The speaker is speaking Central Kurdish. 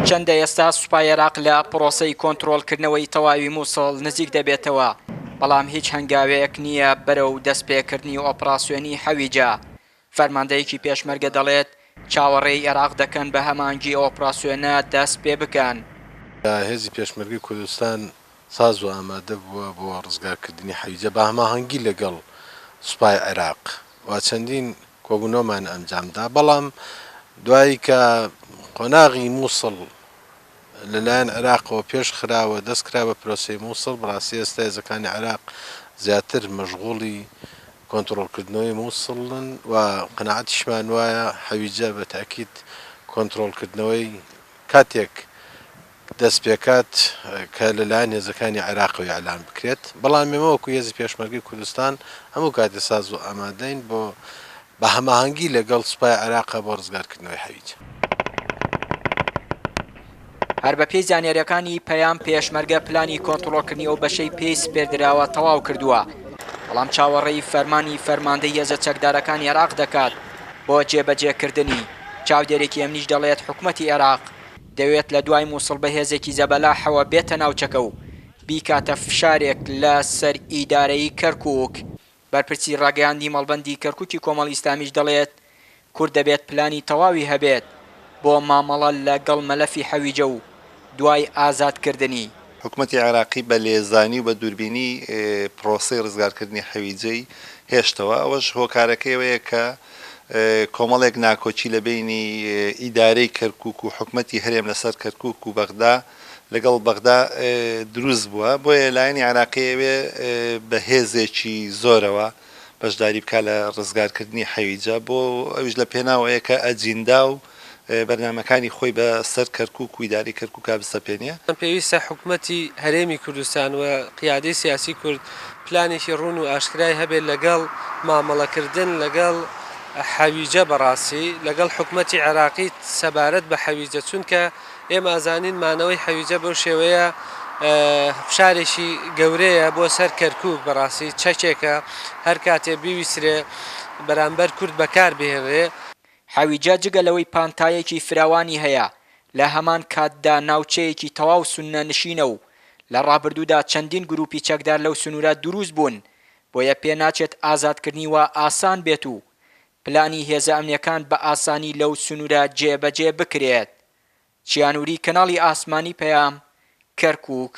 چەندە ئێستا سوپای عێراق لە پرۆسەی کۆنتڕۆڵکردنەوەی تەواوی مووسڵ نزیک دەبێتەوە، بەڵام هیچ هەنگاوەیەک نییە بەرەو دەستپێکردنی ئۆپراسیۆنی حەویجە. فەرماندەیەکی پێشمەرگە دەڵێت چاوەڕێی عێراق دەکەن بە هەمانگی ئۆپراسیۆنە دەست پێ بکەن. هێزی پێشمەرگەی کوردستان ساز و ئامادە بووە بۆ ڕزگارکردنی حەویجە بە هەماهەنگی لەگەڵ سوپای عێراق و چەندین کۆبوونەوەمان ئەنجامدا، بەڵام دوایی کە قۆناغی مووسڵ لەلایەن عێراقەوە پێش خراوە دەست کرا بە پرۆسەی مووسڵ، بەڕاستی ئێستا هێزەکانی عێراق زیاتر مەشغوڵی کۆنتڕۆڵکردنەوەی مووسڵن و قەناعەتیشمان وایە حەویجە بە تاکید کۆنتڕۆڵکردنەوەی کاتێک دەست پێکات کە لەلایەن هێزەکانی عێراقەوە ئەعلان بکرێت. بەڵام ئێمە وەکو هێزی پێشمەرگەی کوردستان هەموو کاتێ ساز و ئامادەین بۆ بە هەماهەنگی لەگەڵ سوپای عێراقە بۆ ڕزگارکردنەوەی حەویجە. هەر بە پێی زانیاریەکانی پەیام پێشمەرگە پلانی کۆنتڕۆڵکردنی ئەو بەشەی پێی سپێردراوە تەواو کردووە، بەڵام چاوەڕێی فەرمانی فەرماندەی هێزە چەکدارەکانی عێراق دەکات بۆ جێبەجێکردنی. چاودێرێکی ئەمنیش دەڵێت حکوومەتی عێراق دەوێت لە دوای مووسڵ بە هێزێکی زەبەلاحەوە بێتە ناوچەکە و بیکاتە فشارێک لە سەر ئیدارەی کەرکووک. بەرپرسی ڕاگەیاندی مەڵبەندی کەرکووکی کۆمەڵی ئیسلامیش دەڵێت کورد دەبێت پلانی تەواوی هەبێت بۆ مامەڵە لەگەڵ مەلەفی حەویجە و دوای ئازادکردنی. حکوومەتی عێراقی بە لێزانی و بە دووربینی پرۆسەی ڕزگارکردنی حەویجەی هێشتەوە. ئەوەش هۆکارەکەیەوەیە کە کۆمەڵێک ناکۆچی لە بینی ئیدارەی کەرکووک و حکوومەتی هەرێم لەسەر کەرکووک و بەغدا لەگەڵ بەغدا دروست بووە، بۆیە لایەنی عێراقیەوێ بە هێزێکی زۆرەوە بەشداری بکە لە ڕزگارکردنی حەویجە، بۆ ئەویش لە پێناوەیە کە ئەجیندا و بەرنامەکانی خۆی بە سەر کەرکووک و ئیداری کەرکووکا بستەپێنیە. پێویستە حکوومەتی هەرێمی کوردستان و قیادەی سیاسی کورد پلانێکی ڕوون و ئاشکرای هەبێت لەگەڵ مامەڵەکردن لەگەڵ حەویجە، بەڕاستی لەگەڵ حکوومەتی عێراقی سەبارەت بە حەویجە، چونکە ئێمە ئازانین مانەوەی حەویجە بەو شێوەیە فشارێکی گەورەیە بۆ سەر کەرکووک، بەڕاستی چەکێکە هەر کاتێ بیویسرێ بەرامبەر کورد بەکار بهێنرێ. حەویجە جگە لەوەی پانتایەکی فراوانی هەیە لە هەمان کاتدا ناوچەیەکی تەواو سونە نشینە و لە ڕابردوودا چەندین گروپی چەکدار لەو سنوورە دروست بوون، بۆیە پێناچێت ئازادکردنی وە ئاسان بێت و پلانی هێزە ئەمنیەکان بە ئاسانی لەو سنوورە جێبەجێ بکرێت. چیانووری کەناڵی ئاسمانی پەیام، کەرکووک.